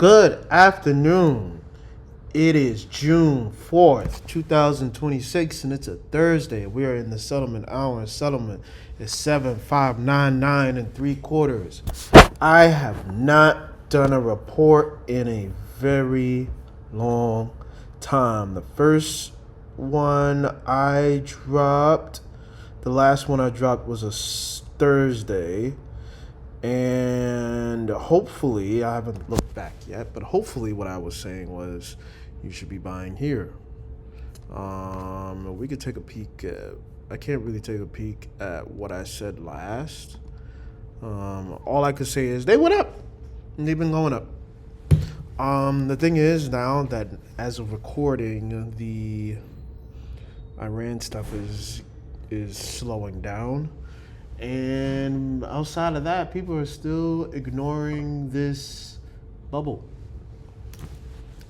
Good afternoon. It is June 4th, 2026, and it's a Thursday. We are in the settlement hour, and settlement is 7599 and three quarters. I have not done a report in a very long time. The first one I dropped, the last one I dropped was a Thursday. And hopefully, I haven't looked back yet, but hopefully, what I was saying was you should be buying here. We could take a peek. I can't really take a peek at what I said last. All I could say is they went up, and they've been going up. The thing is now that as of recording, the Iran stuff is slowing down. And outside of that, people are still ignoring this bubble.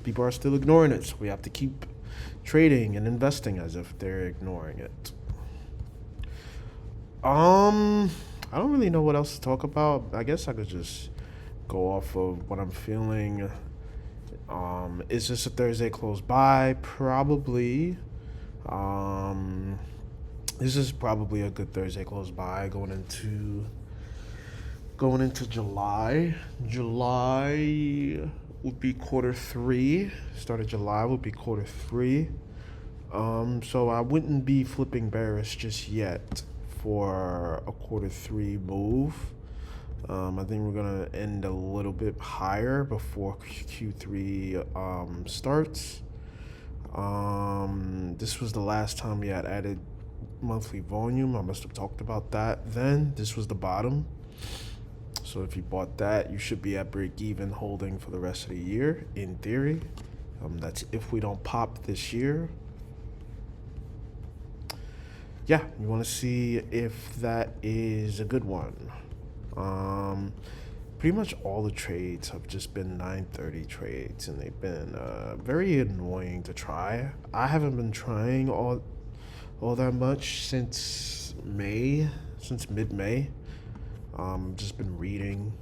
People are still ignoring it. So we have to keep trading and investing as if they're ignoring it. I don't really know what else to talk about. I guess I could just go off of what I'm feeling. Is this a Thursday close by? Probably. This is probably a good Thursday close by going into July. July would be quarter three. Start of July would be quarter three. So I wouldn't be flipping bearish just yet for a quarter three move. I think we're gonna end a little bit higher before Q3 starts. This was the last time we had added monthly volume. I must have talked about that then. This was the bottom. So if you bought that, you should be at break even holding for the rest of the year, in theory. That's if we don't pop this year. Yeah, you want to see if that is a good one. Pretty much all the trades have just been 930 trades, and they've been very annoying to try. I haven't been trying all that much since mid-May. Just been reading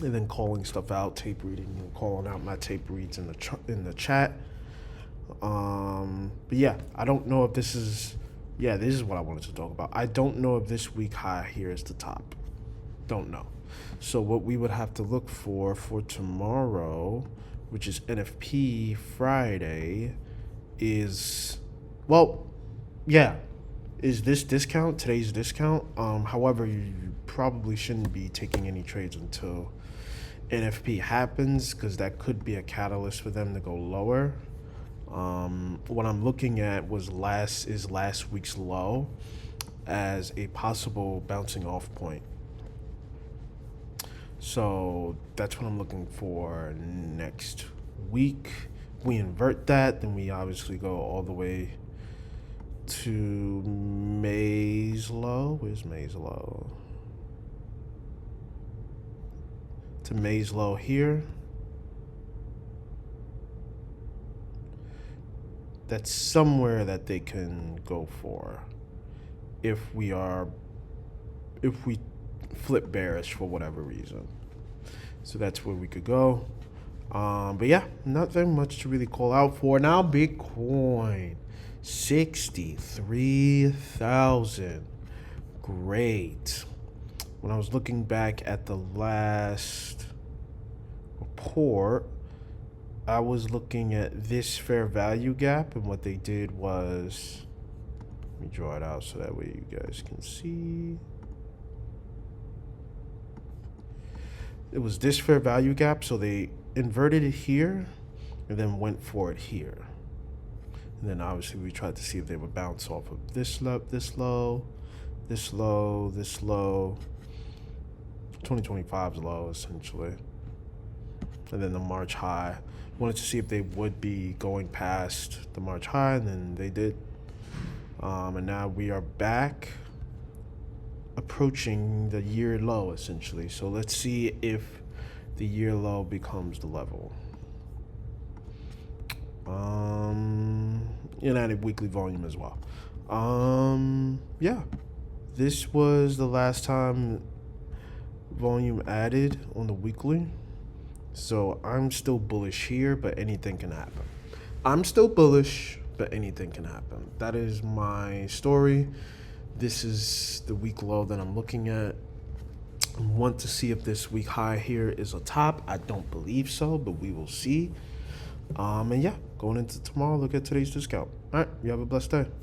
and then calling stuff out, tape reading, and calling out my tape reads in the chat. But yeah, I don't know if this is what I wanted to talk about. I don't know if this week high here is the top. Don't know. So what we would have to look for tomorrow, which is NFP Friday, is this discount, today's discount. However, you probably shouldn't be taking any trades until NFP happens, because that could be a catalyst for them to go lower. What I'm looking at was last week's low as a possible bouncing off point. So that's what I'm looking for next week. If we invert that, then we obviously go all the way to May's low. Where's May's low? To May's low here. That's somewhere that they can go for if we flip bearish for whatever reason. So that's where we could go. But yeah, not very much to really call out for. Now Bitcoin, 63,000. Great. When I was looking back at the last report, I was looking at this fair value gap, and what they did was, let me draw it out so that way you guys can see. It was this fair value gap, so they inverted it here and then went for it here. And then obviously we tried to see if they would bounce off of this low, this low, this low, this low, 2025's low essentially. And then the March high. Wanted to see if they would be going past the March high, and then they did. And now we are back approaching the year low essentially. So let's see if the year low becomes the level. And added weekly volume as well. Yeah, this was the last time volume added on the weekly. So I'm still bullish here, but anything can happen. I'm still bullish, but anything can happen. That is my story. This is the week low that I'm looking at. I want to see if this week high here is a top. I don't believe so, but we will see. And yeah, going into tomorrow, look at today's discount. All right, you have a blessed day.